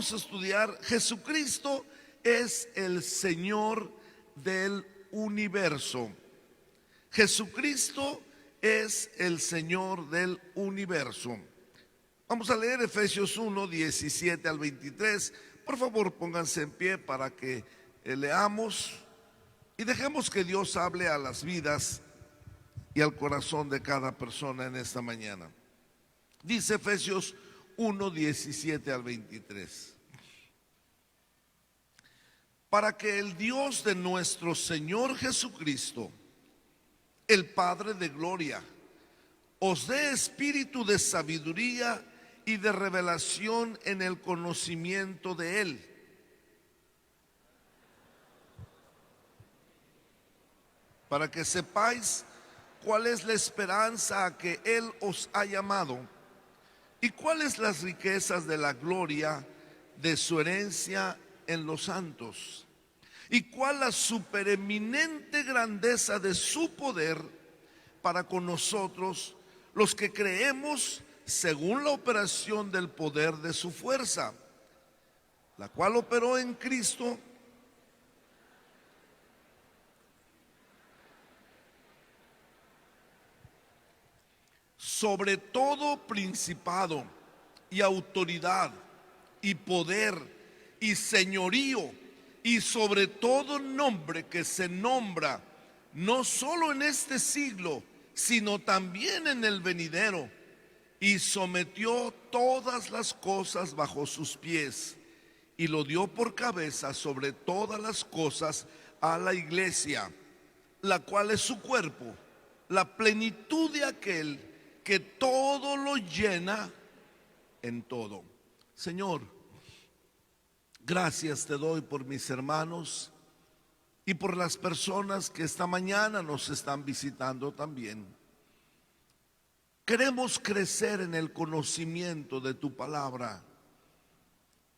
vamos a estudiar: Jesucristo es el Señor del universo. Jesucristo es el Señor del universo. Vamos a leer Efesios 1, 17 al 23. Por favor, pónganse en pie para que leamos y dejemos que Dios hable a las vidas y al corazón de cada persona en esta mañana. Dice Efesios 1, 17 al 23. Para que el Dios de nuestro Señor Jesucristo, el Padre de gloria, os dé espíritu de sabiduría y de revelación en el conocimiento de Él, para que sepáis cuál es la esperanza a que Él os ha llamado y cuáles las riquezas de la gloria de su herencia en los santos, y cuál la supereminente grandeza de su poder para con nosotros los que creemos, según la operación del poder de su fuerza, la cual operó en Cristo sobre todo principado y autoridad y poder y señorío, y sobre todo nombre que se nombra, no solo en este siglo, sino también en el venidero, y sometió todas las cosas bajo sus pies, y lo dio por cabeza sobre todas las cosas a la iglesia, la cual es su cuerpo, la plenitud de aquel que todo lo llena en todo. Señor, gracias te doy por mis hermanos y por las personas que esta mañana nos están visitando también. Queremos crecer en el conocimiento de tu palabra.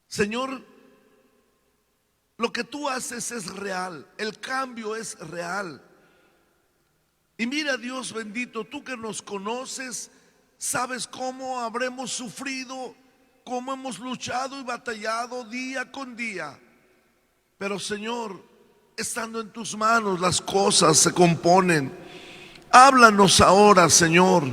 Señor, lo que tú haces es real, el cambio es real. Y mira, Dios bendito, tú que nos conoces, sabes cómo habremos sufrido, cómo hemos luchado y batallado día con día. Pero Señor, estando en tus manos las cosas se componen. Háblanos ahora, Señor.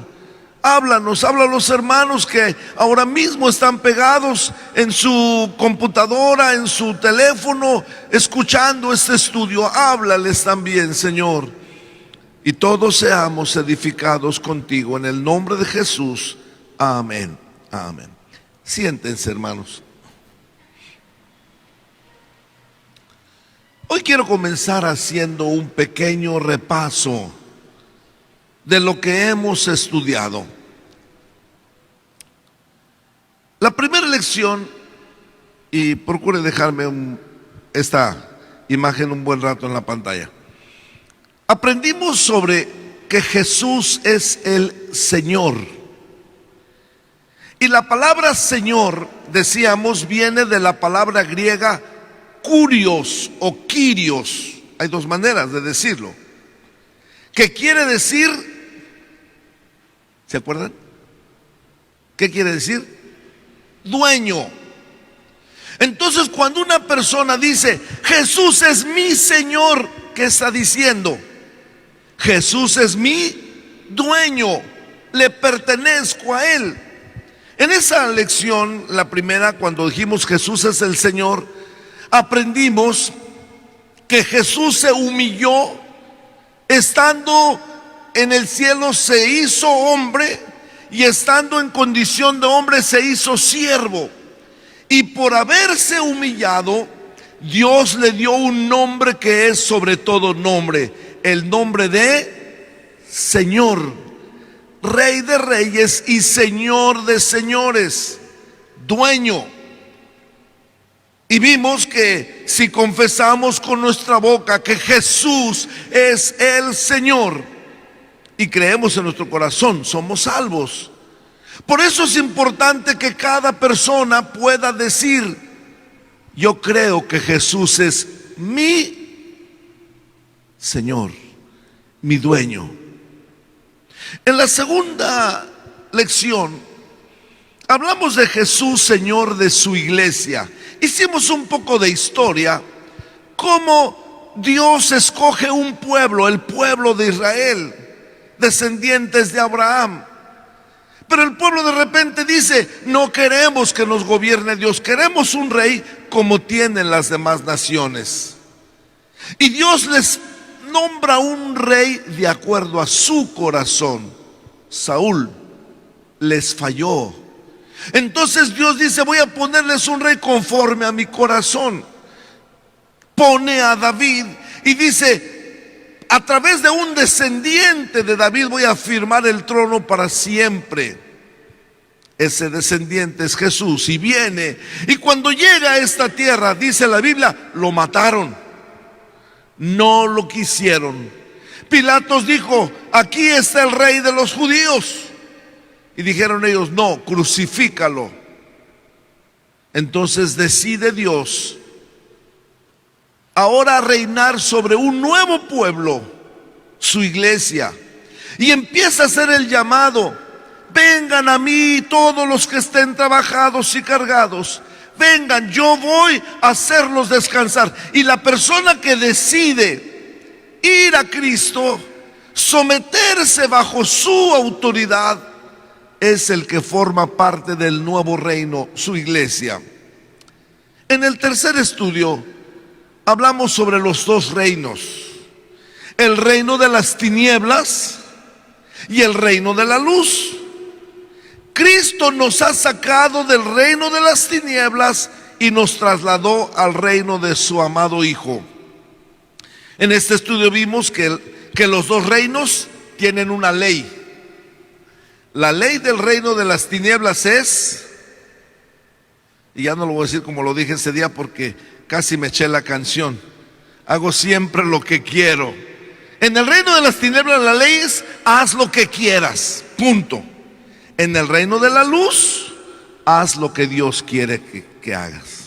Háblanos, habla a los hermanos que ahora mismo están pegados en su computadora, en su teléfono, escuchando este estudio. Háblales también, Señor. Y todos seamos edificados contigo en el nombre de Jesús. Amén. Amén. Siéntense, hermanos. Hoy quiero comenzar haciendo un pequeño repaso de lo que hemos estudiado. La primera lección, y procure dejarme esta imagen un buen rato en la pantalla. Aprendimos sobre que Jesús es el Señor. Y la palabra Señor, decíamos, viene de la palabra griega kurios o kyrios. Hay dos maneras de decirlo. ¿Qué quiere decir? ¿Se acuerdan? ¿Qué quiere decir? Dueño. Entonces, cuando una persona dice Jesús es mi Señor, ¿qué está diciendo? Jesús es mi dueño, le pertenezco a Él. En esa lección, la primera, cuando dijimos Jesús es el Señor, aprendimos que Jesús se humilló, estando en el cielo se hizo hombre, y estando en condición de hombre se hizo siervo. Y por haberse humillado, Dios le dio un nombre que es sobre todo nombre, el nombre de Señor, Rey de reyes y Señor de señores, dueño. Y vimos que si confesamos con nuestra boca que Jesús es el Señor y creemos en nuestro corazón, somos salvos. Por eso es importante que cada persona pueda decir: yo creo que Jesús es mi Señor, mi dueño. En la segunda lección hablamos de Jesús, Señor de su iglesia. hicimos un poco de historia, cómo Dios escoge un pueblo, el pueblo de Israel, descendientes de Abraham. Pero el pueblo de repente dice: no queremos que nos gobierne Dios, queremos un rey como tienen las demás naciones. Y Dios les nombra un rey de acuerdo a su corazón. Saúl les falló. Entonces Dios dice: voy a ponerles un rey conforme a mi corazón. Pone a David y dice: a través de un descendiente de David voy a afirmar el trono para siempre. Ese descendiente es Jesús, y viene, y cuando llega a esta tierra, dice la Biblia, lo mataron. No lo quisieron. Pilatos dijo: aquí está el rey de los judíos. Y dijeron ellos: no, crucifícalo. Entonces decide Dios ahora reinar sobre un nuevo pueblo, su iglesia, y empieza a hacer el llamado: vengan a mí todos los que estén trabajados y cargados, vengan, yo voy a hacerlos descansar. Y la persona que decide ir a Cristo, someterse bajo su autoridad, es el que forma parte del nuevo reino, su iglesia. En el tercer estudio hablamos sobre los dos reinos: el reino de las tinieblas y el reino de la luz. Cristo nos ha sacado del reino de las tinieblas y nos trasladó al reino de su amado Hijo. En este estudio vimos que los dos reinos tienen una ley. La ley del reino de las tinieblas es, y ya no lo voy a decir como lo dije ese día porque casi me eché la canción: hago siempre lo que quiero. En el reino de las tinieblas la ley es: haz lo que quieras, punto. En el reino de la luz, haz lo que Dios quiere que hagas.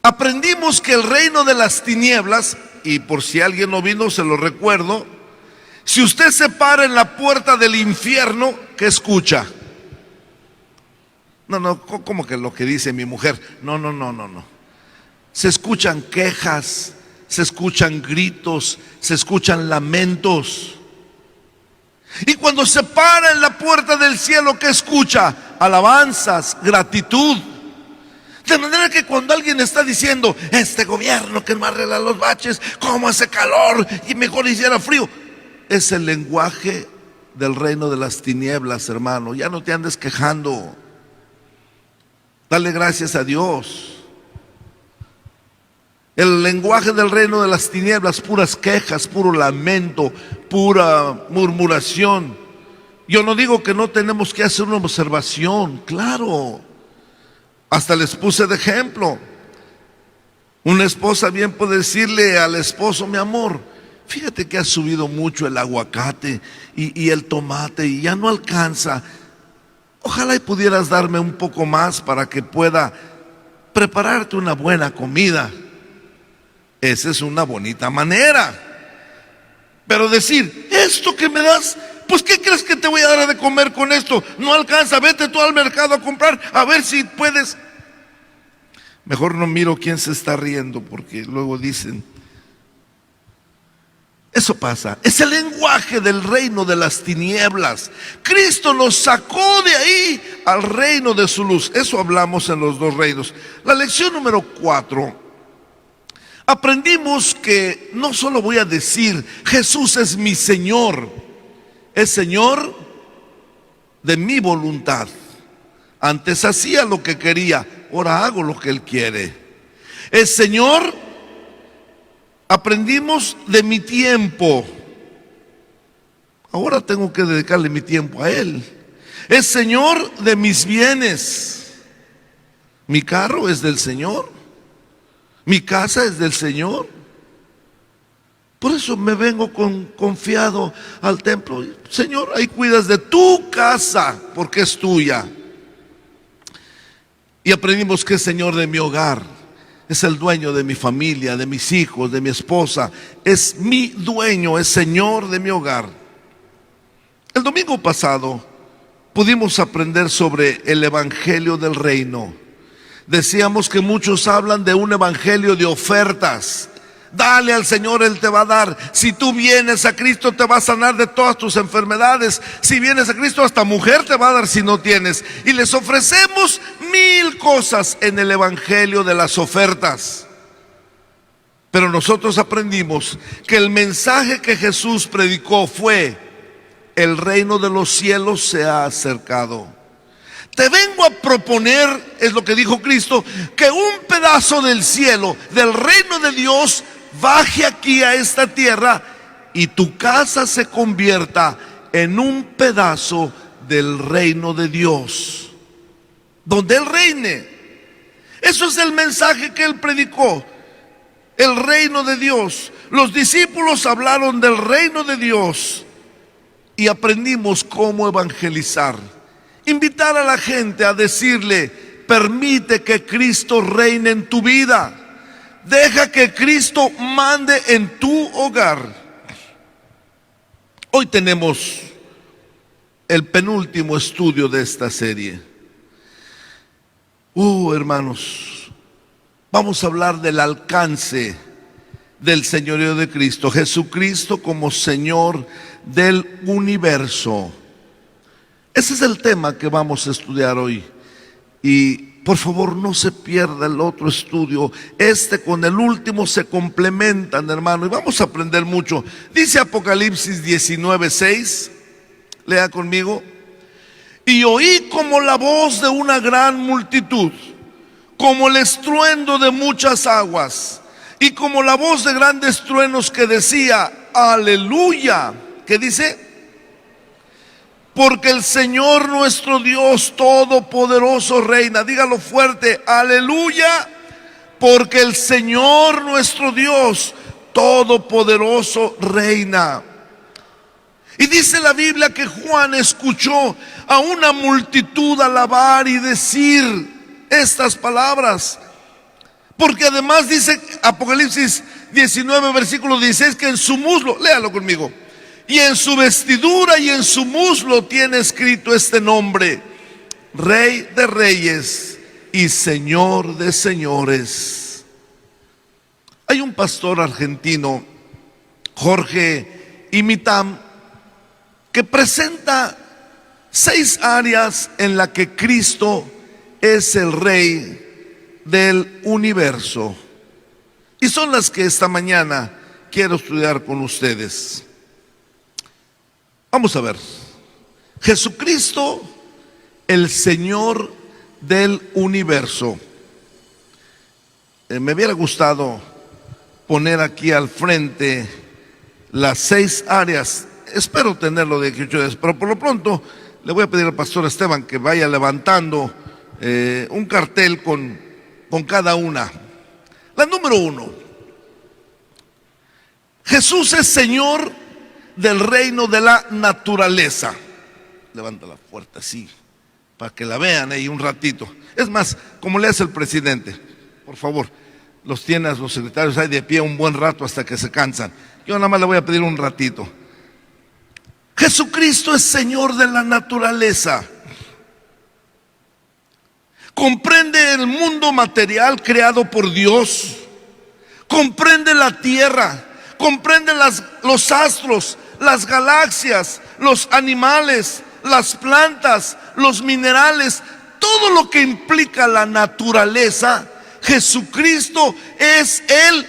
Aprendimos que el reino de las tinieblas, y por si alguien no vino se lo recuerdo, si usted se para en la puerta del infierno, ¿qué escucha? No, como que lo que dice mi mujer. No. Se escuchan quejas, se escuchan gritos, se escuchan lamentos. Y cuando se para en la puerta del cielo, ¿qué escucha? Alabanzas, gratitud. De manera que cuando alguien está diciendo: este gobierno que no arregla los baches, cómo hace calor y mejor hiciera frío, es el lenguaje del reino de las tinieblas, hermano. Ya no te andes quejando. Dale gracias a Dios. El lenguaje del reino de las tinieblas: puras quejas, puro lamento, pura murmuración. Yo no digo que no tenemos que hacer una observación, claro. Hasta les puse de ejemplo. Una esposa bien puede decirle al esposo: mi amor, fíjate que ha subido mucho el aguacate y el tomate y ya no alcanza. Ojalá y pudieras darme un poco más para que pueda prepararte una buena comida. Esa es una bonita manera. Pero decir: esto que me das, pues ¿qué crees que te voy a dar de comer con esto? No alcanza, vete tú al mercado a comprar, a ver si puedes. Mejor no miro quién se está riendo, porque luego dicen. Eso pasa, es el lenguaje del reino de las tinieblas. Cristo nos sacó de ahí al reino de su luz. Eso hablamos en los dos reinos. La lección número 4. Aprendimos que no solo voy a decir: Jesús es mi Señor, es Señor de mi voluntad. Antes hacía lo que quería, ahora hago lo que Él quiere. Es Señor, aprendimos, de mi tiempo. Ahora tengo que dedicarle mi tiempo a Él. Es Señor de mis bienes. Mi carro es del Señor. Mi casa es del Señor. Por eso me vengo confiado al templo. Señor, ahí cuidas de tu casa, porque es tuya. Y aprendimos que es Señor de mi hogar. Es el dueño de mi familia, de mis hijos, de mi esposa. Es mi dueño, es Señor de mi hogar. El domingo pasado pudimos aprender sobre el evangelio del reino. Decíamos que muchos hablan de un evangelio de ofertas. Dale al Señor, Él te va a dar. Si tú vienes a Cristo, te va a sanar de todas tus enfermedades. Si vienes a Cristo, hasta mujer te va a dar si no tienes. Y les ofrecemos 1000 cosas en el evangelio de las ofertas. Pero nosotros aprendimos que el mensaje que Jesús predicó fue: el reino de los cielos se ha acercado. Te vengo a proponer, es lo que dijo Cristo, que un pedazo del cielo, del reino de Dios, baje aquí a esta tierra y tu casa se convierta en un pedazo del reino de Dios, donde Él reine. Eso es el mensaje que Él predicó, el reino de Dios. Los discípulos hablaron del reino de Dios y aprendimos cómo evangelizar. Invitar a la gente a decirle: permite que Cristo reine en tu vida. Deja que Cristo mande en tu hogar. Hoy tenemos el penúltimo estudio de esta serie. Hermanos, vamos a hablar del alcance del señorío de Cristo. Jesucristo como Señor del universo. Ese es el tema que vamos a estudiar hoy. Y por favor, no se pierda el otro estudio. Este con el último se complementan, hermano, y vamos a aprender mucho. Dice Apocalipsis 19:6. Lea conmigo. Y oí como la voz de una gran multitud, como el estruendo de muchas aguas, y como la voz de grandes truenos que decía: aleluya. ¿Qué dice? Porque el Señor nuestro Dios Todopoderoso reina. Dígalo fuerte: aleluya. Porque el Señor nuestro Dios Todopoderoso reina. Y dice la Biblia que Juan escuchó a una multitud alabar y decir estas palabras. Porque además dice Apocalipsis 19, versículo 16, que en su muslo, léalo conmigo, y en su vestidura y en su muslo tiene escrito este nombre: Rey de Reyes y Señor de Señores. Hay un pastor argentino, Jorge Imitam, que presenta 6 áreas en las que Cristo es el Rey del universo. Y son las que esta mañana quiero estudiar con ustedes. Vamos a ver. Jesucristo, el Señor del universo. Me hubiera gustado poner aquí al frente las 6 áreas. Espero tenerlo de aquí 8 días, pero por lo pronto le voy a pedir al pastor Esteban que vaya levantando un cartel con cada una. La número 1. Jesús es Señor del reino de la naturaleza. Levántala fuerte así, para que la vean ahí un ratito. Es más, como le hace el presidente, por favor, los tienes los secretarios ahí de pie un buen rato hasta que se cansan. Yo nada más le voy a pedir un ratito. Jesucristo es Señor de la naturaleza. Comprende el mundo material creado por Dios. Comprende la tierra. Comprende los astros, las galaxias, los animales, las plantas, los minerales, todo lo que implica la naturaleza. Jesucristo es el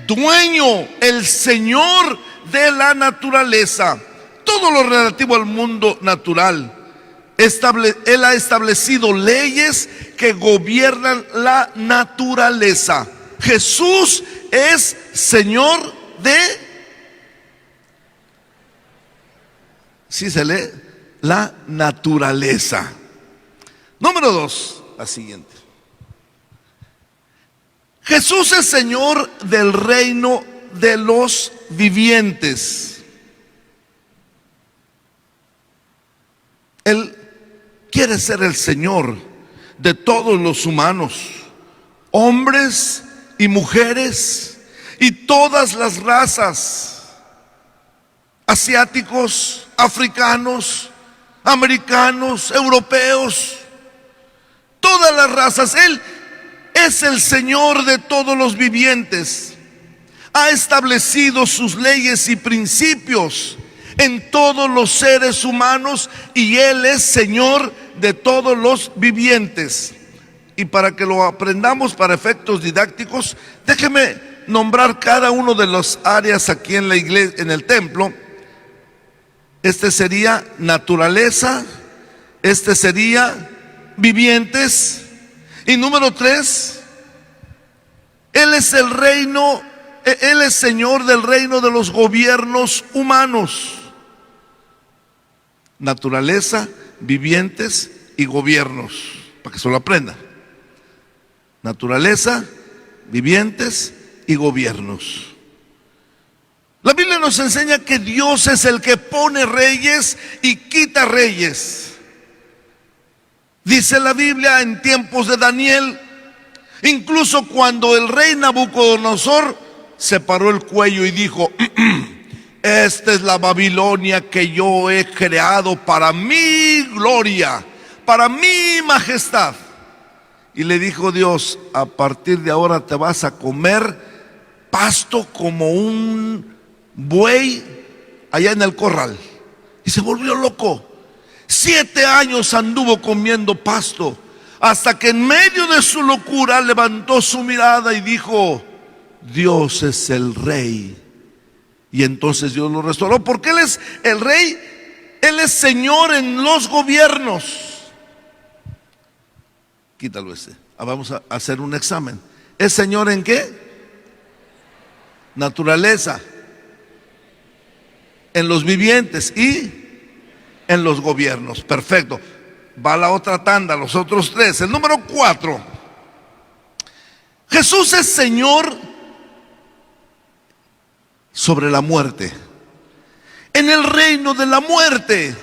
dueño, el Señor de la naturaleza. Todo lo relativo al mundo natural. Él ha establecido leyes que gobiernan la naturaleza. Jesús es Señor de, ¿sí se lee? La naturaleza. Número 2, la siguiente. Jesús es Señor del reino de los vivientes. Él quiere ser el Señor de todos los humanos, hombres y mujeres, y todas las razas, asiáticos, africanos, americanos, europeos, todas las razas. Él es el Señor de todos los vivientes. Ha establecido sus leyes y principios en todos los seres humanos y Él es Señor de todos los vivientes. Y para que lo aprendamos para efectos didácticos, déjeme nombrar cada uno de las áreas aquí en la iglesia, en el templo. Este sería naturaleza, este sería vivientes. Y número 3, Él es el reino, Él es Señor del reino de los gobiernos humanos. Naturaleza, vivientes y gobiernos, para que se lo aprenda. Naturaleza, vivientes y gobiernos. La Biblia nos enseña que Dios es el que pone reyes y quita reyes. Dice la Biblia en tiempos de Daniel, incluso cuando el rey Nabucodonosor se paró el cuello y dijo: esta es la Babilonia que yo he creado para mi gloria, para mi majestad. Y le dijo Dios: a partir de ahora te vas a comer pasto como un buey allá en el corral. Y se volvió loco. 7 años anduvo comiendo pasto, hasta que en medio de su locura levantó su mirada y dijo: Dios es el rey. Y entonces Dios lo restauró, porque Él es el rey, Él es Señor en los gobiernos. Quítalo ese. Vamos a hacer un examen. ¿Es Señor en qué? Naturaleza, en los vivientes y en los gobiernos. Perfecto. Va la otra tanda, los otros 3. El número 4. Jesús es Señor sobre la muerte, en el reino de la muerte.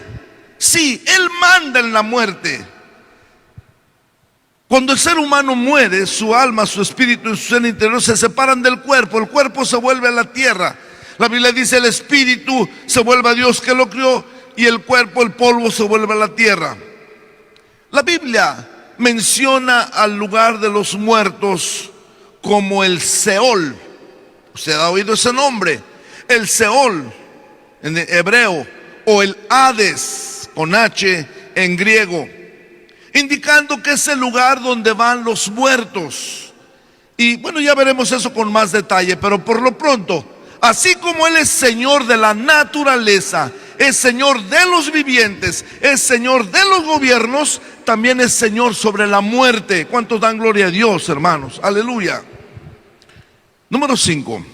Sí, Él manda en la muerte. Cuando el ser humano muere, su alma, su espíritu y su ser interior se separan del cuerpo. El cuerpo se vuelve a la tierra. La Biblia dice: el espíritu se vuelve a Dios que lo crió, y el cuerpo, el polvo, se vuelve a la tierra. La Biblia menciona al lugar de los muertos como el Seol. Usted ha oído ese nombre, el Seol en hebreo, o el Hades con H en griego, indicando que es el lugar donde van los muertos. Y bueno, ya veremos eso con más detalle, pero por lo pronto, así como Él es Señor de la naturaleza, es Señor de los vivientes, es Señor de los gobiernos, también es Señor sobre la muerte. ¿Cuántos dan gloria a Dios, hermanos? Aleluya. Número 5.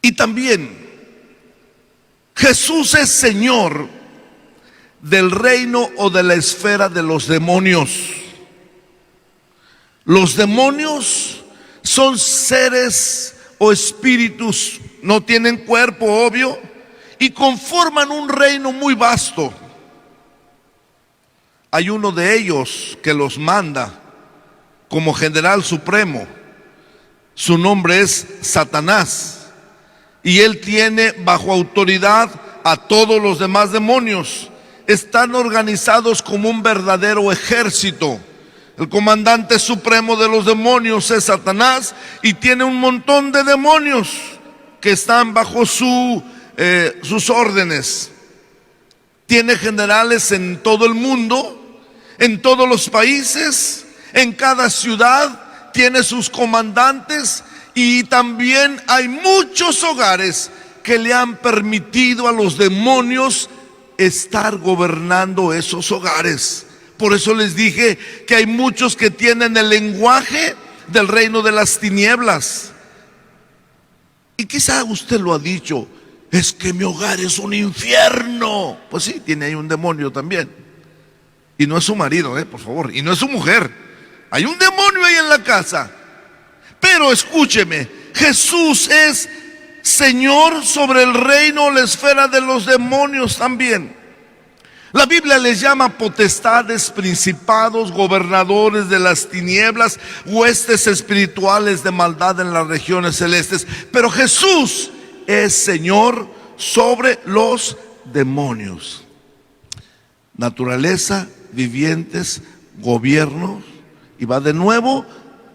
Y también Jesús es Señor del reino o de la esfera de los demonios. Los demonios son seres o espíritus, no tienen cuerpo, obvio, y conforman un reino muy vasto. Hay uno de ellos que los manda como general supremo. Su nombre es Satanás, y él tiene bajo autoridad a todos los demás demonios. Están organizados como un verdadero ejército. El comandante supremo de los demonios es Satanás, y tiene un montón de demonios que están bajo sus órdenes. Tiene generales en todo el mundo, en todos los países, en cada ciudad tiene sus comandantes, y también hay muchos hogares que le han permitido a los demonios estar gobernando esos hogares. Por eso les dije que hay muchos que tienen el lenguaje del reino de las tinieblas. Y quizá usted lo ha dicho: es que mi hogar es un infierno. Pues sí, tiene ahí un demonio también. Y no es su marido, por favor, y no es su mujer. Hay un demonio ahí en la casa. Pero escúcheme, Jesús es Señor sobre el reino, la esfera de los demonios también. La Biblia les llama potestades, principados, gobernadores de las tinieblas, huestes espirituales de maldad en las regiones celestes. Pero Jesús es Señor sobre los demonios. Naturaleza, vivientes, gobiernos. Y va de nuevo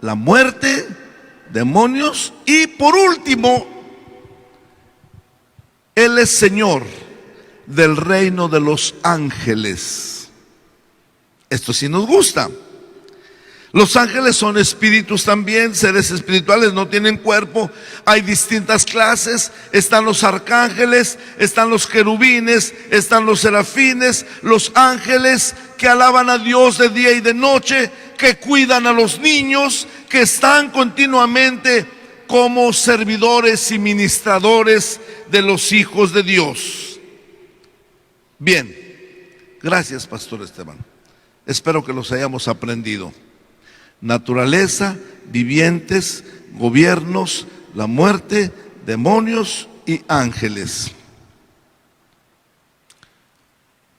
la muerte, demonios y por último, Él es Señor del reino de los ángeles. Esto sí nos gusta. Los ángeles son espíritus también, seres espirituales, no tienen cuerpo. Hay distintas clases. Están los arcángeles, están los querubines, están los serafines, los ángeles que alaban a Dios de día y de noche, que cuidan a los niños, que están continuamente como servidores y ministradores de los hijos de Dios. Bien, gracias, Pastor Esteban. Espero que los hayamos aprendido. Naturaleza, vivientes, gobiernos, la muerte, demonios y ángeles.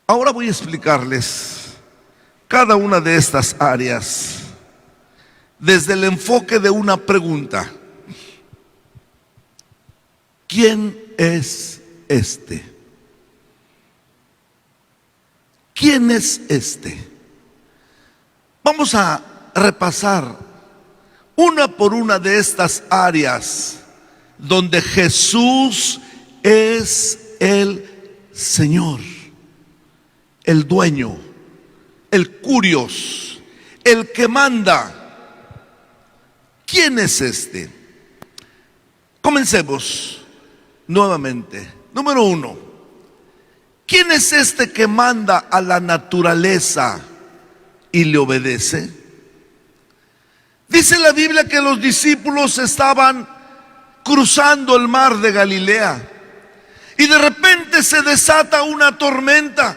Ahora voy a explicarles cada una de estas áreas desde el enfoque de una pregunta. ¿Quién es este? ¿Quién es este? Vamos a repasar una por una de estas áreas donde Jesús es el Señor, el dueño, el curios, el que manda. ¿Quién es este? Comencemos nuevamente. Número 1. ¿Quién es este que manda a la naturaleza y le obedece? Dice la Biblia que los discípulos estaban cruzando el mar de Galilea y de repente se desata una tormenta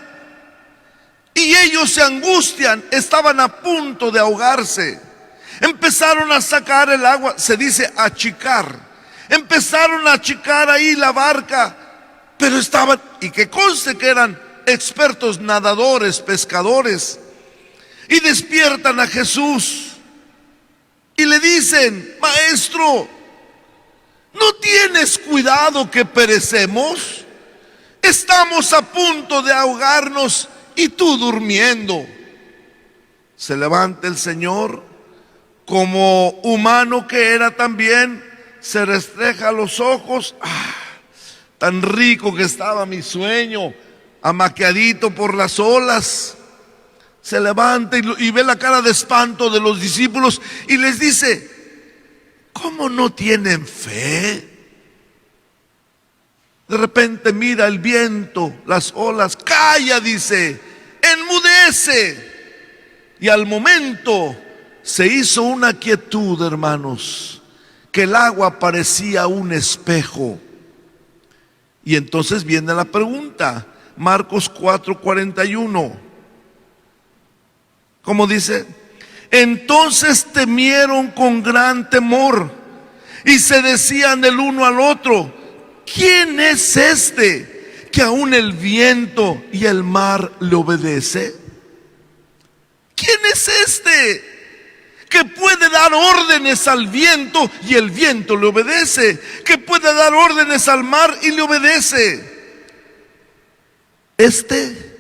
y ellos se angustian, estaban a punto de ahogarse. Empezaron a sacar el agua, se dice achicar. Empezaron a achicar ahí la barca, pero estaban, y que conste que eran expertos nadadores, pescadores, y despiertan a Jesús. Y le dicen: Maestro, ¿no tienes cuidado que perecemos? Estamos a punto de ahogarnos y tú durmiendo. Se levanta el Señor, como humano que era también, se restreja los ojos. Tan rico que estaba mi sueño, amaqueadito por las olas. Se levanta y ve la cara de espanto de los discípulos y les dice: ¿cómo no tienen fe? De repente mira el viento, las olas, calla, dice, enmudece. Y al momento se hizo una quietud, hermanos, que el agua parecía un espejo. Y entonces viene la pregunta, Marcos 4:41. Como dice: entonces temieron con gran temor y se decían el uno al otro: ¿quién es este que aún el viento y el mar le obedece? ¿Quién es este que puede dar órdenes al viento y el viento le obedece? Que puede dar órdenes al mar y le obedece. Este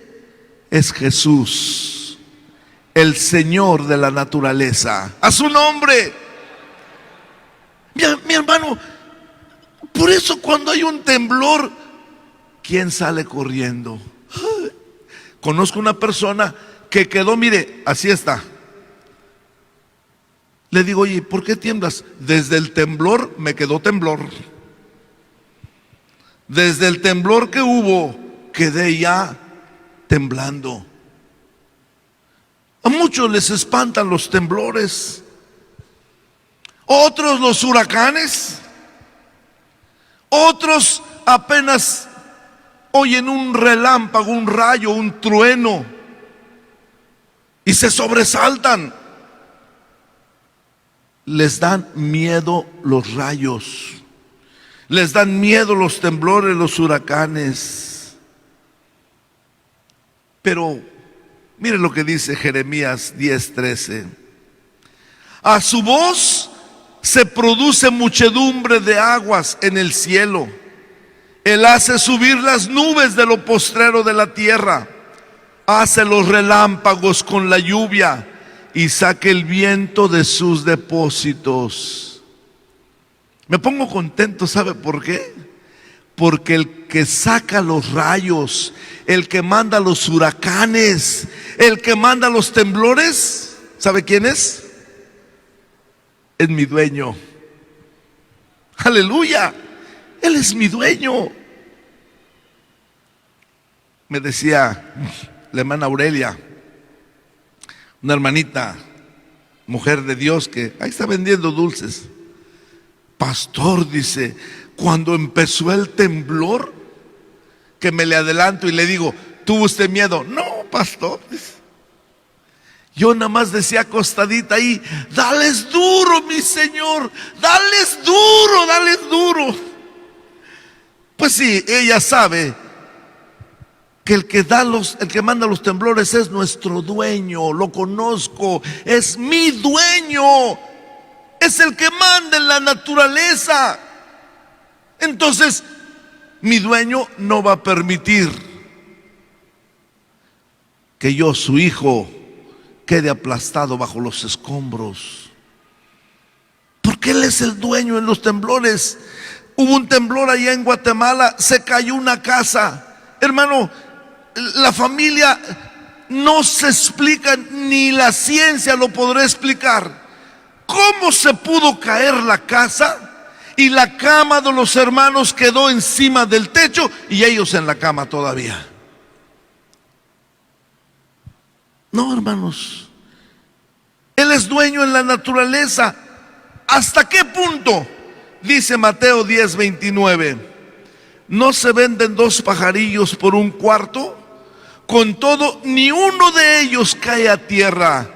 es Jesús, el Señor de la naturaleza. A su nombre. Mi hermano, por eso cuando hay un temblor, ¿quién sale corriendo? Conozco una persona que quedó, mire, así está. Le digo: oye, ¿por qué tiemblas? Desde el temblor me quedó temblor. Desde el temblor que hubo, quedé ya temblando. A muchos les espantan los temblores, otros los huracanes, otros apenas oyen un relámpago, un rayo, un trueno y se sobresaltan. Les dan miedo los rayos, les dan miedo los temblores, los huracanes. Pero mire lo que dice Jeremías 10:13. A su voz se produce muchedumbre de aguas en el cielo. Él hace subir las nubes de lo postrero de la tierra. Hace los relámpagos con la lluvia y saque el viento de sus depósitos. Me pongo contento, ¿sabe por qué? Porque el que saca los rayos, el que manda los huracanes, el que manda los temblores, ¿sabe quién es? Es mi dueño. Aleluya, Él es mi dueño. Me decía la hermana Aurelia, una hermanita, mujer de Dios, que ahí está vendiendo dulces. Pastor, dice, cuando empezó el temblor, que me le adelanto y le digo, ¿tuvo usted miedo? No, pastor, dice. Yo nada más decía acostadita ahí, dales duro, mi Señor, dales duro, dales duro. Pues sí, ella sabe que el que manda los temblores es nuestro dueño, lo conozco, es mi dueño, es el que manda en la naturaleza. Entonces, mi dueño no va a permitir que yo, su hijo, quede aplastado bajo los escombros, porque Él es el dueño en los temblores. Hubo un temblor allá en Guatemala, se cayó una casa, hermano. La familia no se explica, ni la ciencia lo podrá explicar. ¿Cómo se pudo caer la casa y la cama de los hermanos quedó encima del techo y ellos en la cama todavía? No, hermanos, Él es dueño en la naturaleza. ¿Hasta qué punto? Dice Mateo 10:29, ¿no se venden 2 pajarillos por un cuarto? Con todo, ni uno de ellos cae a tierra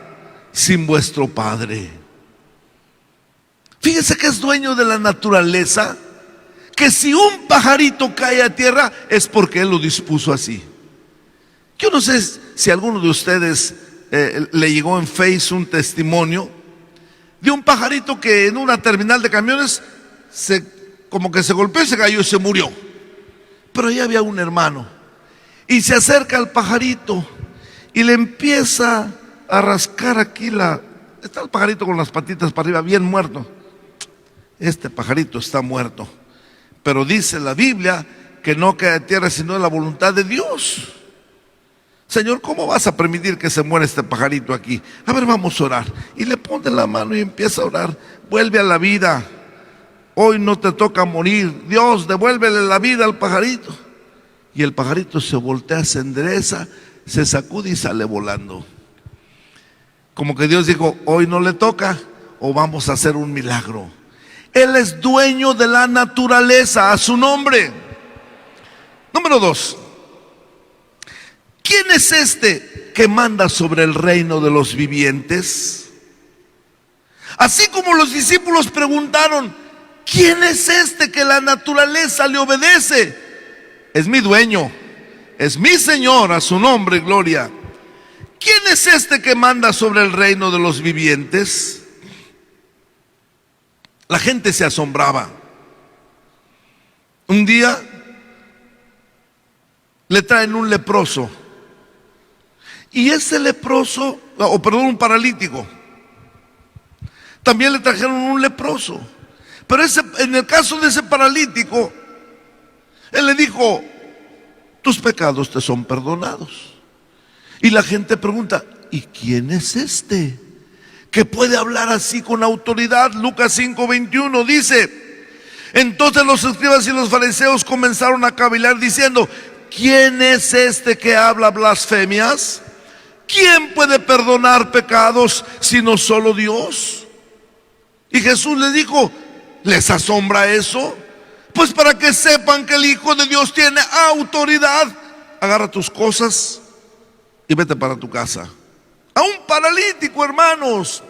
sin vuestro Padre. Fíjense que es dueño de la naturaleza, que si un pajarito cae a tierra es porque Él lo dispuso así. Yo no sé si a alguno de ustedes le llegó en Face un testimonio de un pajarito que en una terminal de camiones como que se golpeó y se cayó y se murió. Pero ahí había un hermano y se acerca al pajarito y le empieza a rascar aquí está el pajarito con las patitas para arriba, bien muerto. Este pajarito está muerto, pero dice la Biblia que no cae a tierra sino en la voluntad de Dios. Señor, ¿cómo vas a permitir que se muera este pajarito aquí? A ver, vamos a orar. Y le pone la mano y empieza a orar. Vuelve a la vida. Hoy no te toca morir. Dios, devuélvele la vida al pajarito. Y el pajarito se voltea, se endereza, se sacude y sale volando. Como que Dios dijo, hoy no le toca, o vamos a hacer un milagro. Él es dueño de la naturaleza, a su nombre. Número 2. ¿Quién es este que manda sobre el reino de los vivientes? Así como los discípulos preguntaron, ¿quién es este que la naturaleza le obedece? Es mi dueño, es mi Señor, a su nombre, gloria. ¿Quién es este que manda sobre el reino de los vivientes? La gente se asombraba. Un día le traen un leproso. Y ese leproso, un paralítico. También le trajeron un leproso. Pero en el caso de ese paralítico, Él le dijo, tus pecados te son perdonados. Y la gente pregunta, ¿y quién es este que puede hablar así con autoridad? Lucas 5:21 dice, entonces los escribas y los fariseos comenzaron a cavilar diciendo, ¿quién es este que habla blasfemias? ¿Quién puede perdonar pecados sino solo Dios? Y Jesús le dijo, ¿les asombra eso? Pues para que sepan que el Hijo de Dios tiene autoridad, agarra tus cosas y vete para tu casa. A un paralítico, hermanos.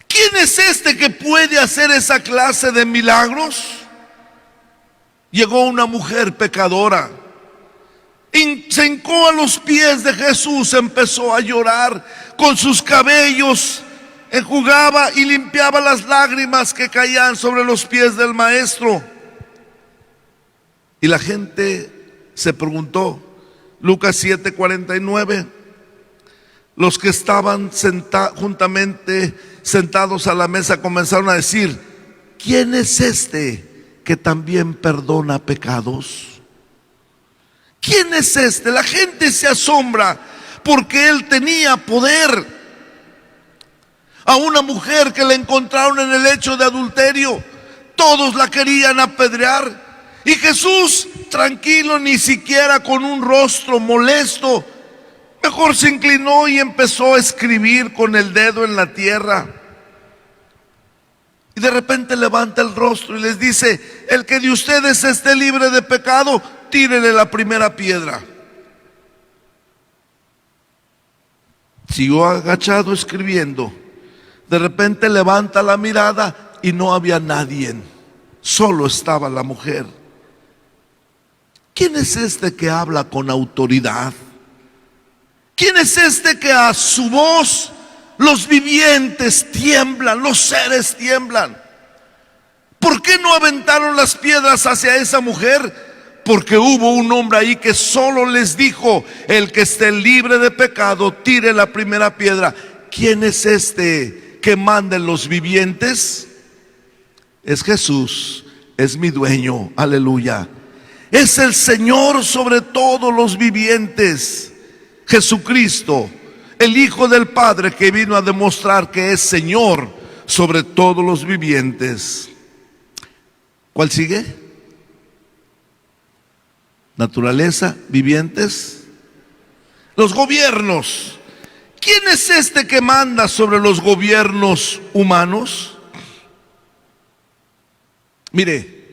¿Quién es este que puede hacer esa clase de milagros? Llegó una mujer pecadora, se hincó a los pies de Jesús, empezó a llorar, con sus cabellos enjugaba y limpiaba las lágrimas que caían sobre los pies del maestro. Y la gente se preguntó, Lucas 7:49, los que estaban juntamente sentados a la mesa comenzaron a decir: ¿quién es este que también perdona pecados? ¿Quién es este? La gente se asombra porque él tenía poder. A una mujer que la encontraron en el hecho de adulterio, todos la querían apedrear. Y Jesús, tranquilo, ni siquiera con un rostro molesto, mejor se inclinó y empezó a escribir con el dedo en la tierra. Y de repente levanta el rostro y les dice: el que de ustedes esté libre de pecado, tírele la primera piedra. Siguió agachado escribiendo. De repente levanta la mirada y no había nadie, solo estaba la mujer. ¿Quién es este que habla con autoridad? ¿Quién es este que a su voz los vivientes tiemblan, los seres tiemblan? ¿Por qué no aventaron las piedras hacia esa mujer? Porque hubo un hombre ahí que solo les dijo: el que esté libre de pecado, tire la primera piedra. ¿Quién es este que manda en los vivientes? Es Jesús, es mi dueño, aleluya. Es el Señor sobre todos los vivientes. Jesucristo, el Hijo del Padre, que vino a demostrar que es Señor sobre todos los vivientes. ¿Cuál sigue? Naturaleza, vivientes. Los gobiernos. ¿Quién es este que manda sobre los gobiernos humanos? Mire,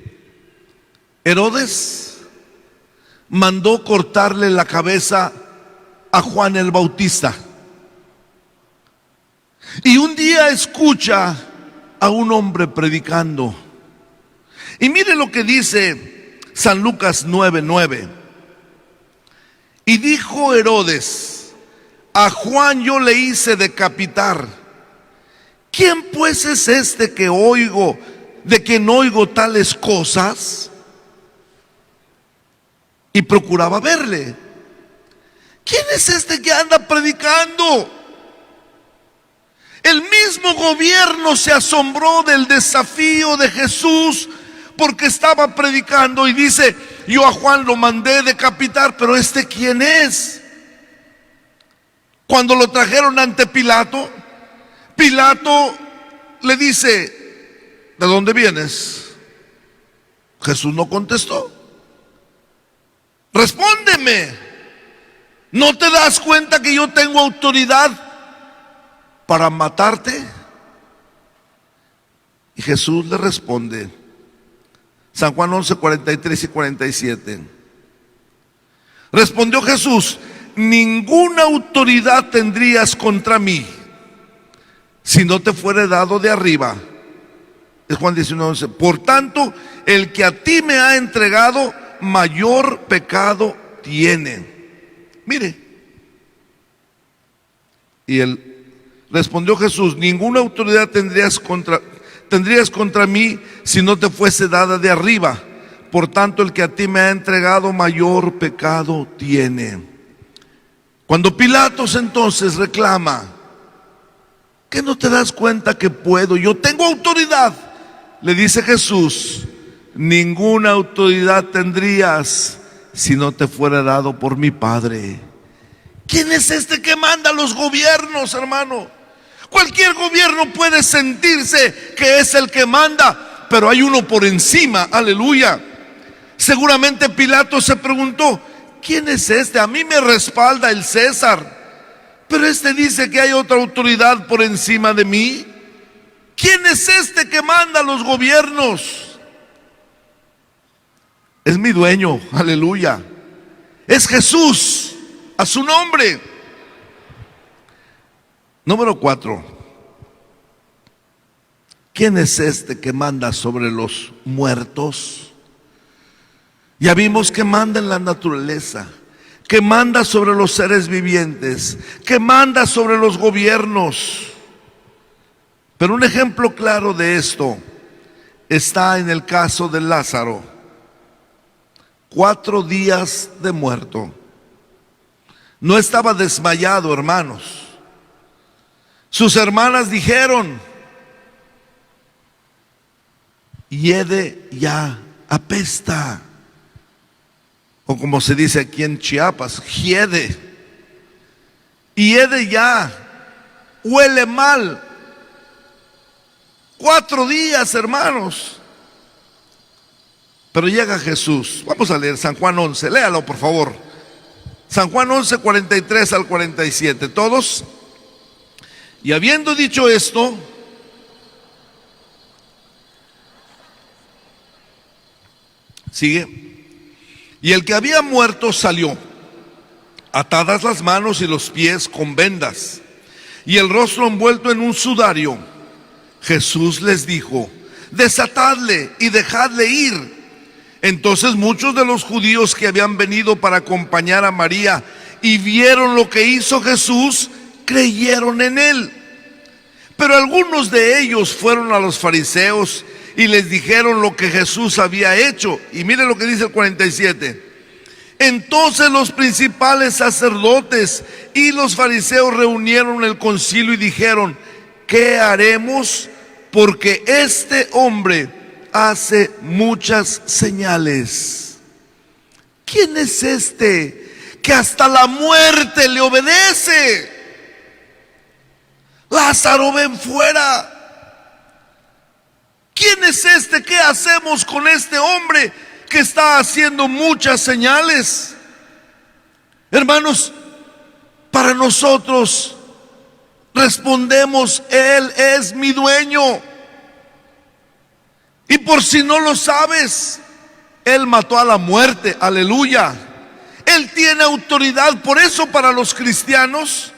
Herodes mandó cortarle la cabeza a Juan el Bautista. Y un día escucha a un hombre predicando. Y mire lo que dice San Lucas 9:9. Y dijo Herodes: a Juan yo le hice decapitar. ¿Quién pues es este que oigo, de quien oigo tales cosas? Y procuraba verle. ¿Quién es este que anda predicando? El mismo gobierno se asombró del desafío de Jesús porque estaba predicando y dice: yo a Juan lo mandé decapitar, pero ¿este quién es? Cuando lo trajeron ante Pilato, Pilato le dice: ¿de dónde vienes? Jesús no contestó. Respóndeme. ¿No te das cuenta que yo tengo autoridad para matarte? Y Jesús le responde, San Juan 11, 43 y 47. Respondió Jesús: ninguna autoridad tendrías contra mí si no te fuere dado de arriba. Es Juan 19, 11. Por tanto, el que a ti me ha entregado, mayor pecado tiene. Mire. Y respondió Jesús: ninguna autoridad tendrías contra mí si no te fuese dada de arriba. Por tanto, el que a ti me ha entregado, mayor pecado tiene. Cuando Pilatos entonces reclama: ¿qué no te das cuenta que puedo? Yo tengo autoridad. Le dice Jesús: ninguna autoridad tendrías si no te fuera dado por mi Padre. ¿Quién es este que manda los gobiernos, hermano? Cualquier gobierno puede sentirse que es el que manda, pero hay uno por encima, aleluya. Seguramente Pilato se preguntó: ¿quién es este? A mí me respalda el César, pero este dice que hay otra autoridad por encima de mí. ¿Quién es este que manda los gobiernos? Es mi dueño, aleluya. Es Jesús, a su nombre. Número 4. ¿Quién es este que manda sobre los muertos? Ya vimos que manda en la naturaleza, que manda sobre los seres vivientes, que manda sobre los gobiernos. Pero un ejemplo claro de esto está en el caso de Lázaro. 4 días de muerto. No estaba desmayado, hermanos. Sus hermanas dijeron: hiede ya, apesta. O como se dice aquí en Chiapas, hiede. Hiede ya, huele mal. 4 días, hermanos. Pero llega Jesús. Vamos a leer San Juan 11, léalo por favor. San Juan 11, 43 al 47. Todos. Y habiendo dicho esto, sigue. Y el que había muerto salió, atadas las manos y los pies con vendas, y el rostro envuelto en un sudario. Jesús les dijo: desatadle y dejadle ir. Entonces muchos de los judíos que habían venido para acompañar a María y vieron lo que hizo Jesús, creyeron en él. Pero algunos de ellos fueron a los fariseos y les dijeron lo que Jesús había hecho. Y mire lo que dice el 47. Entonces los principales sacerdotes y los fariseos reunieron el concilio y dijeron: ¿qué haremos? Porque este hombre hace muchas señales. ¿Quién es este que hasta la muerte le obedece? Lázaro, ven fuera. ¿Quién es este? ¿Qué hacemos con este hombre que está haciendo muchas señales? Hermanos, para nosotros respondemos: Él es mi dueño. Y por si no lo sabes, Él mató a la muerte, aleluya. Él tiene autoridad. Por eso para los cristianos,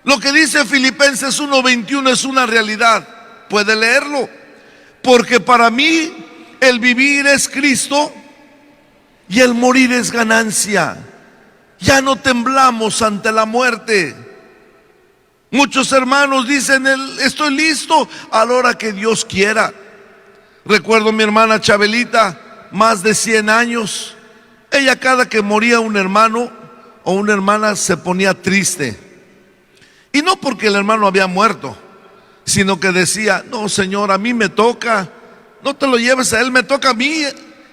lo que dice Filipenses 1:21 es una realidad. Puede leerlo. Porque para mí el vivir es Cristo y el morir es ganancia. Ya no temblamos ante la muerte. Muchos hermanos dicen: estoy listo a la hora que Dios quiera. Recuerdo a mi hermana Chabelita, más de 100 años. Ella, cada que moría un hermano o una hermana, se ponía triste. Y no porque el hermano había muerto, sino que decía: no, Señor, a mí me toca, no te lo lleves a él, me toca a mí.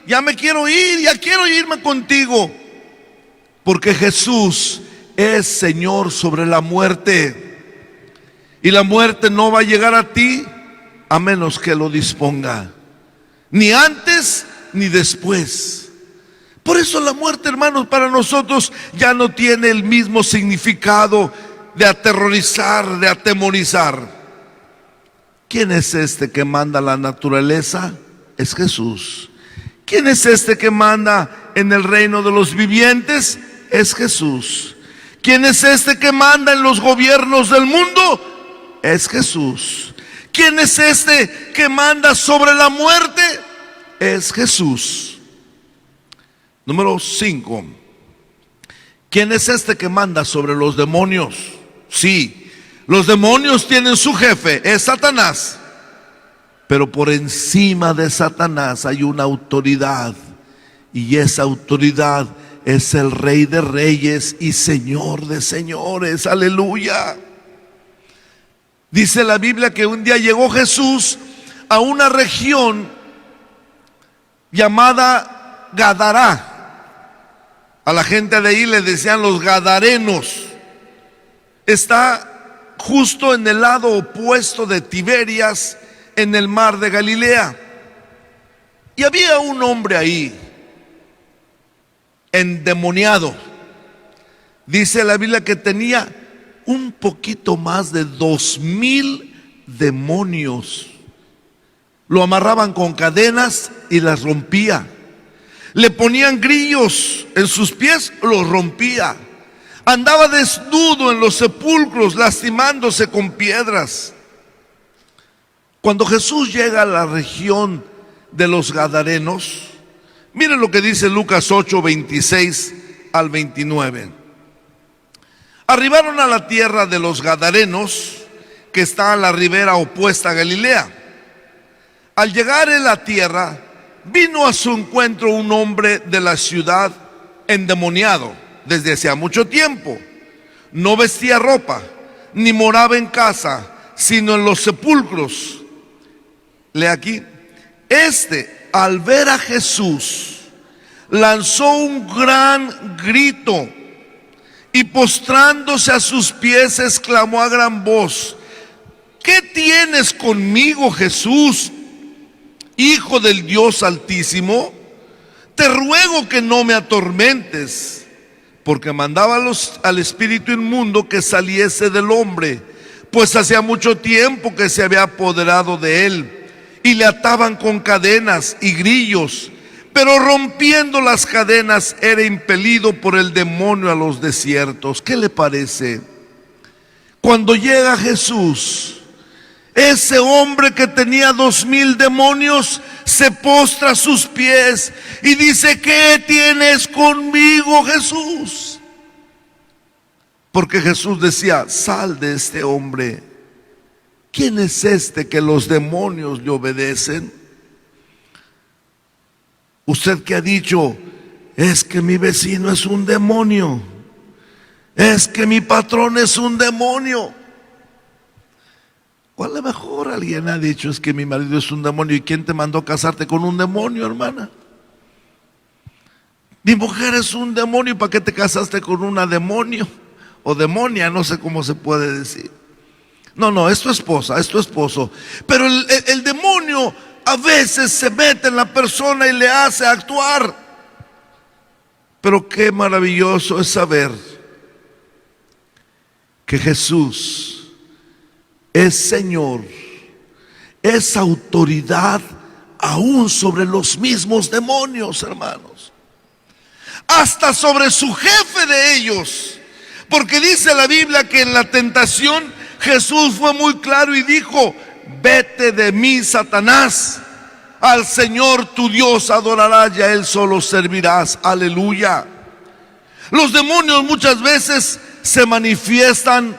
Ya me quiero ir, ya quiero irme contigo. Porque Jesús es Señor sobre la muerte. Y la muerte no va a llegar a ti a menos que lo disponga. Ni antes ni después. Por eso la muerte, hermanos, para nosotros ya no tiene el mismo significado de aterrorizar, de atemorizar. ¿Quién es este que manda la naturaleza? Es Jesús. ¿Quién es este que manda en el reino de los vivientes? Es Jesús. ¿Quién es este que manda en los gobiernos del mundo? Es Jesús. ¿Quién es este que manda sobre la muerte? Es Jesús. Número 5. ¿Quién es este que manda sobre los demonios? Sí, los demonios tienen su jefe, es Satanás. Pero por encima de Satanás hay una autoridad. Y esa autoridad es el Rey de Reyes y Señor de Señores. Aleluya. Dice la Biblia que un día llegó Jesús a una región llamada Gadará. A la gente de ahí le decían los gadarenos. Está justo en el lado opuesto de Tiberias, en el mar de Galilea. Y había un hombre ahí, endemoniado. Dice la Biblia que tenía un poquito más de 2,000 demonios. Lo amarraban con cadenas y las rompía. Le ponían grillos en sus pies, los rompía. Andaba desnudo en los sepulcros, lastimándose con piedras. Cuando Jesús llega a la región de los Gadarenos, miren lo que dice Lucas 8, 26 al 29. Arribaron a la tierra de los Gadarenos, que está a la ribera opuesta a Galilea. Al llegar en la tierra, vino a su encuentro un hombre de la ciudad endemoniado desde hacía mucho tiempo. No vestía ropa, ni moraba en casa, sino en los sepulcros. Lea aquí. Al ver a Jesús, lanzó un gran grito y postrándose a sus pies exclamó a gran voz: ¿qué tienes conmigo, Jesús, Hijo del Dios Altísimo? Te ruego que no me atormentes. Porque mandaba al espíritu inmundo que saliese del hombre, pues hacía mucho tiempo que se había apoderado de él, y le ataban con cadenas y grillos, pero rompiendo las cadenas era impelido por el demonio a los desiertos. ¿Qué le parece? Cuando llega Jesús, ese hombre que tenía 2000 demonios se postra a sus pies y dice: ¿qué tienes conmigo, Jesús? Porque Jesús decía: sal de este hombre. ¿Quién es este que los demonios le obedecen? Usted que ha dicho: es que mi vecino es un demonio, es que mi patrón es un demonio. O a lo mejor alguien ha dicho: es que mi marido es un demonio. ¿Y quién te mandó a casarte con un demonio, hermana? Mi mujer es un demonio. ¿Y para qué te casaste con una demonio? O demonia, no sé cómo se puede decir. No, es tu esposa, es tu esposo. Pero el demonio a veces se mete en la persona y le hace actuar. Pero qué maravilloso es saber que Jesús es Señor, es autoridad aún sobre los mismos demonios, hermanos, hasta sobre su jefe de ellos. Porque dice la Biblia que en la tentación Jesús fue muy claro y dijo: vete de mí, Satanás, al Señor tu Dios adorarás y a Él solo servirás. Aleluya. Los demonios muchas veces se manifiestan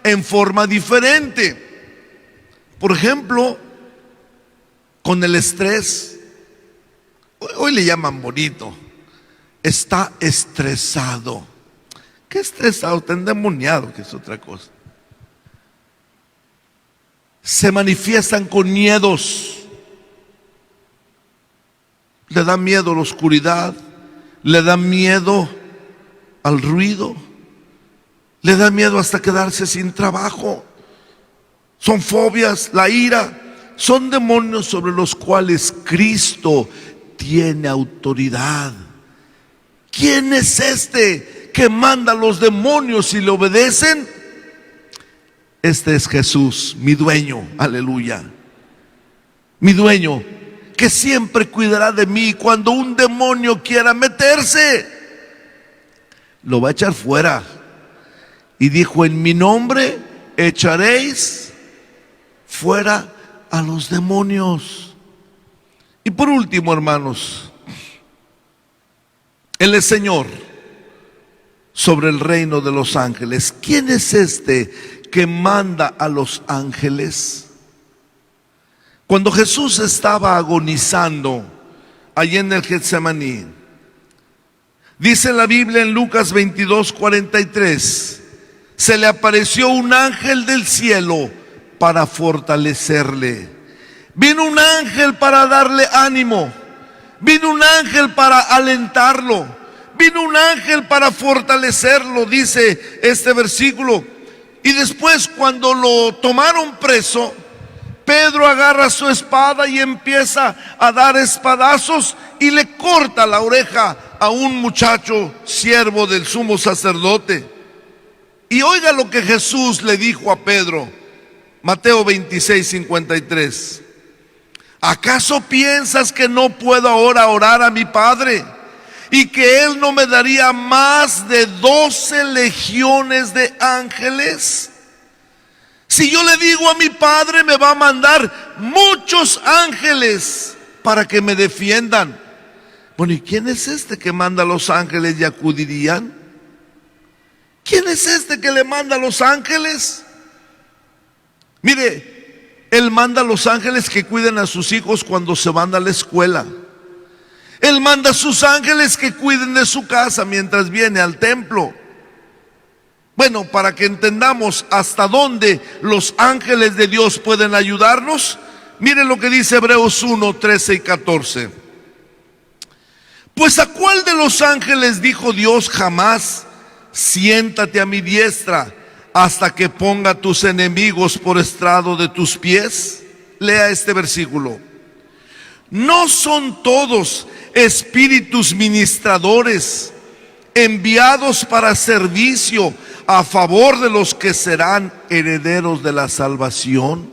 en forma diferente. Por ejemplo, con el estrés. Hoy le llaman bonito: está estresado. ¿Qué estresado? Está endemoniado, que es otra cosa. Se manifiestan con miedos. Le da miedo a la oscuridad, le da miedo al ruido, le da miedo hasta quedarse sin trabajo. Son fobias, la ira, son demonios sobre los cuales Cristo tiene autoridad. ¿Quién es este que manda a los demonios y le obedecen? Este es Jesús, mi dueño, aleluya. Mi dueño, que siempre cuidará de mí. Cuando un demonio quiera meterse, lo va a echar fuera. Y dijo: en mi nombre echaréis fuera a los demonios. Y por último, hermanos, Él es Señor sobre el reino de los ángeles. ¿Quién es este que manda a los ángeles? Cuando Jesús estaba agonizando allí en el Getsemaní, dice la Biblia en Lucas 22:43, se le apareció un ángel del cielo para fortalecerle. Vino un ángel para darle ánimo, vino un ángel para alentarlo, vino un ángel para fortalecerlo, dice este versículo. Y después, cuando lo tomaron preso, Pedro agarra su espada y empieza a dar espadazos y le corta la oreja a un muchacho siervo del sumo sacerdote. Y oiga lo que Jesús le dijo a Pedro, Mateo 26:53. ¿Acaso piensas que no puedo ahora orar a mi Padre y que Él no me daría más de 12 legiones de ángeles? Si yo le digo a mi Padre, me va a mandar muchos ángeles para que me defiendan. Bueno, ¿y quién es este que manda a los ángeles y acudirían? ¿Quién es este que le manda a los ángeles? Mire, Él manda a los ángeles que cuiden a sus hijos cuando se van a la escuela. Él manda a sus ángeles que cuiden de su casa mientras viene al templo. Bueno, para que entendamos hasta dónde los ángeles de Dios pueden ayudarnos, miren lo que dice Hebreos 1, 13 y 14. Pues ¿a cuál de los ángeles dijo Dios jamás: siéntate a mi diestra hasta que ponga a tus enemigos por estrado de tus pies? Lea este versículo. ¿No son todos espíritus ministradores enviados para servicio a favor de los que serán herederos de la salvación?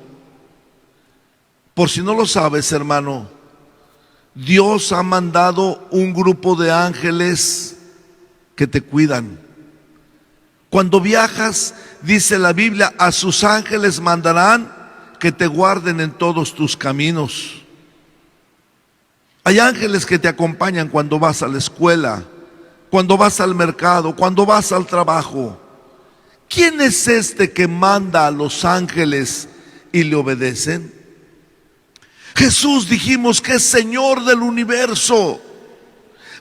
Por si no lo sabes, hermano, Dios ha mandado un grupo de ángeles que te cuidan. Cuando viajas, dice la Biblia, a sus ángeles mandarán que te guarden en todos tus caminos. Hay ángeles que te acompañan cuando vas a la escuela, cuando vas al mercado, cuando vas al trabajo. ¿Quién es este que manda a los ángeles y le obedecen? Jesús, dijimos, que es Señor del universo.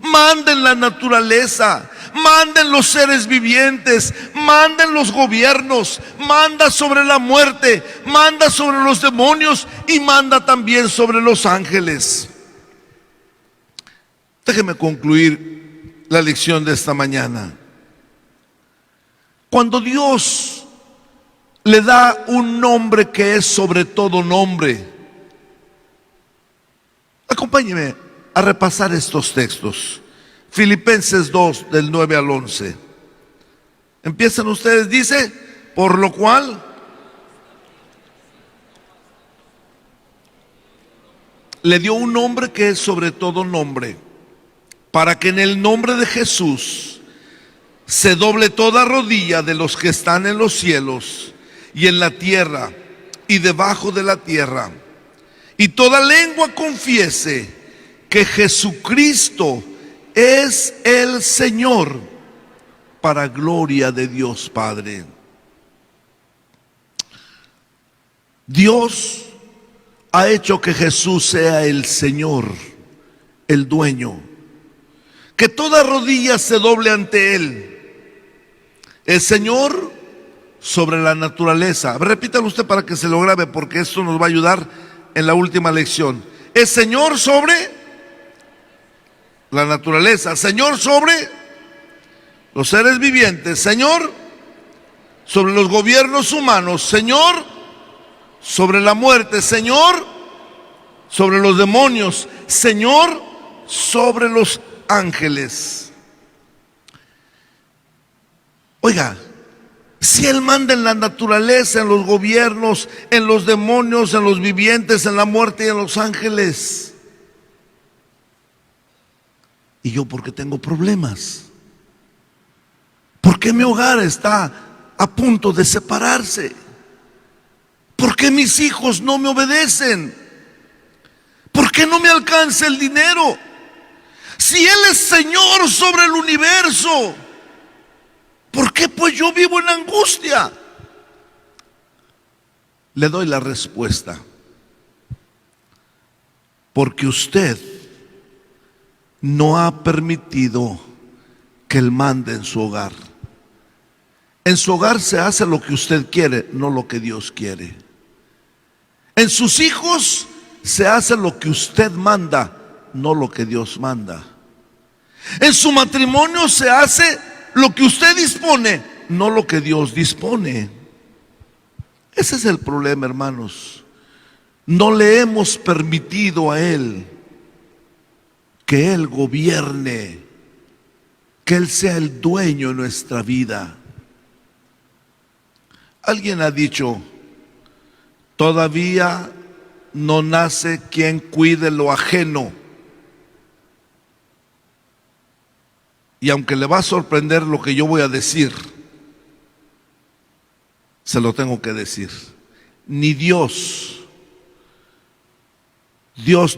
Manda en la naturaleza, manda en los seres vivientes, manda en los gobiernos, manda sobre la muerte, manda sobre los demonios y manda también sobre los ángeles. Déjeme concluir la lección de esta mañana. Cuando Dios le da un nombre que es sobre todo nombre, acompáñeme a repasar estos textos. Filipenses 2, del 9 al 11. Empiezan ustedes, dice, por lo cual le dio un nombre que es sobre todo nombre, para que en el nombre de Jesús se doble toda rodilla de los que están en los cielos y en la tierra y debajo de la tierra, y toda lengua confiese que Jesucristo es el Señor, para gloria de Dios Padre. Dios ha hecho que Jesús sea el Señor, el dueño, que toda rodilla se doble ante Él. El Señor sobre la naturaleza. Repítalo usted para que se lo grabe, porque esto nos va a ayudar en la última lección. Es Señor sobre la naturaleza, Señor sobre los seres vivientes, Señor sobre los gobiernos humanos, Señor sobre la muerte, Señor sobre los demonios, Señor sobre los ángeles. Oiga, si Él manda en la naturaleza, en los gobiernos, en los demonios, en los vivientes, en la muerte y en los ángeles, ¿y yo por qué tengo problemas? ¿Por qué mi hogar está a punto de separarse? ¿Por qué mis hijos no me obedecen? ¿Por qué no me alcanza el dinero? Si Él es Señor sobre el universo, ¿por qué pues yo vivo en angustia? Le doy la respuesta. Porque usted no ha permitido que Él mande en su hogar. En su hogar se hace lo que usted quiere, no lo que Dios quiere. En sus hijos se hace lo que usted manda, no lo que Dios manda. En su matrimonio se hace lo que usted dispone, no lo que Dios dispone. Ese es el problema, hermanos. No le hemos permitido a Él que Él gobierne, que Él sea el dueño de nuestra vida. Alguien ha dicho, todavía no nace quien cuide lo ajeno. Y aunque le va a sorprender lo que yo voy a decir, se lo tengo que decir. Ni Dios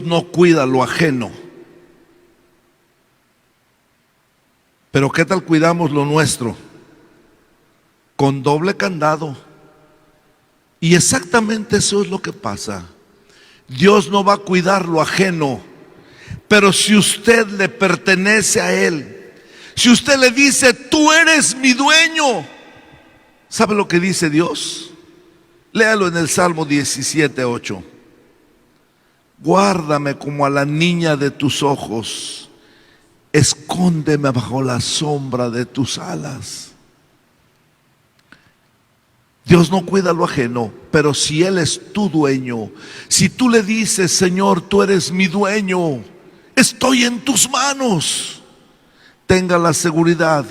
no cuida lo ajeno. Pero ¿qué tal cuidamos lo nuestro? Con doble candado. Y exactamente eso es lo que pasa. Dios no va a cuidar lo ajeno, pero si usted le pertenece a Él, si usted le dice, tú eres mi dueño, ¿Sabe lo que dice Dios? Léalo en el Salmo 17:8. Guárdame como a la niña de tus ojos, escóndeme bajo la sombra de tus alas. Dios no cuida lo ajeno, pero si Él es tu dueño, si tú le dices: Señor, tú eres mi dueño, estoy en tus manos, tenga la seguridad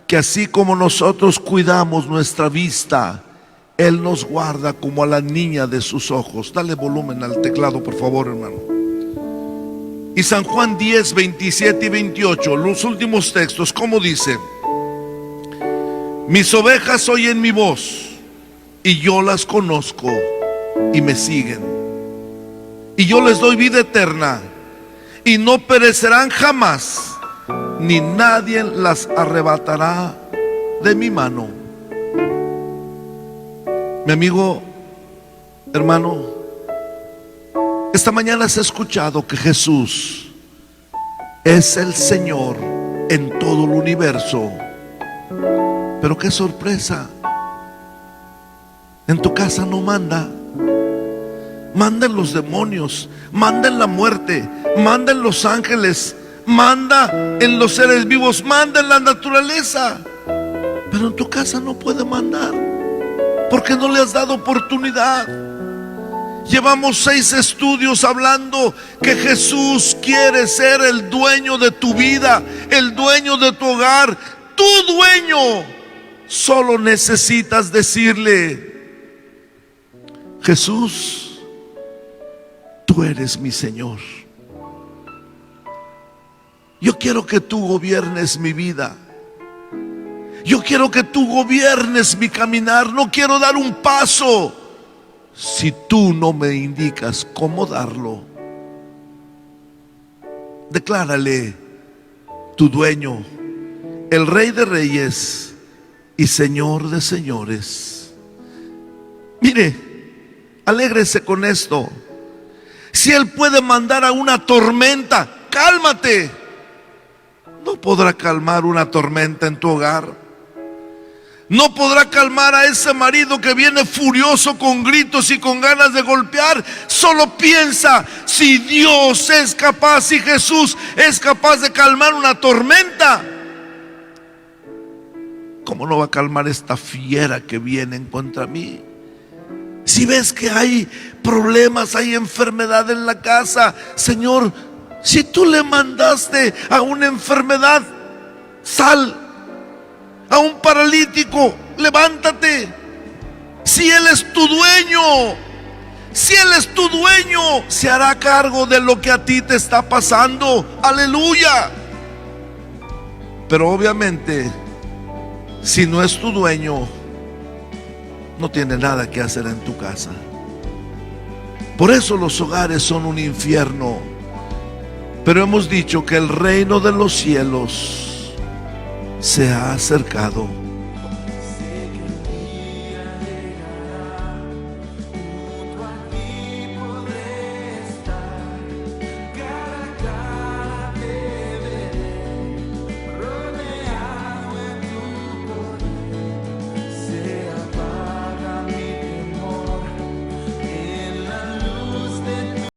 que así como nosotros cuidamos nuestra vista, Él nos guarda como a la niña de sus ojos. Dale volumen al teclado, por favor, hermano. Y San Juan 10, 27 y 28, los últimos textos, ¿cómo dice? Mis ovejas oyen mi voz, y yo las conozco, y me siguen. Y yo les doy vida eterna, y no perecerán jamás, ni nadie las arrebatará de mi mano. Mi amigo, hermano, esta mañana has escuchado que Jesús es el Señor en todo el universo. Pero qué sorpresa, en tu casa no manda. Mandan los demonios, mandan la muerte, mandan los ángeles, manda en los seres vivos, manda en la naturaleza. Pero en tu casa no puede mandar, porque no le has dado oportunidad. Llevamos 6 estudios hablando que Jesús quiere ser el dueño de tu vida, el dueño de tu hogar, tu dueño. Solo necesitas decirle: Jesús, tú eres mi Señor. Yo quiero que tú gobiernes mi vida. Yo quiero que tú gobiernes mi caminar. No quiero dar un paso si tú no me indicas cómo darlo. Declárale: tu dueño, el Rey de Reyes y Señor de Señores. Mire, alégrese con esto. Si Él puede mandar a una tormenta, cálmate. No podrá calmar una tormenta en tu hogar. No podrá calmar a ese marido que viene furioso con gritos y con ganas de golpear. Solo piensa: si Dios es capaz, si Jesús es capaz de calmar una tormenta, ¿cómo no va a calmar esta fiera que viene en contra mí? Si ves que hay problemas, hay enfermedad en la casa, Señor, si tú le mandaste a una enfermedad, sal. A un paralítico, levántate. Si Él es tu dueño, si Él es tu dueño, se hará cargo de lo que a ti te está pasando. Aleluya. Pero obviamente, si no es tu dueño, no tiene nada que hacer en tu casa. Por eso los hogares son un infierno. Pero hemos dicho que el reino de los cielos se ha acercado.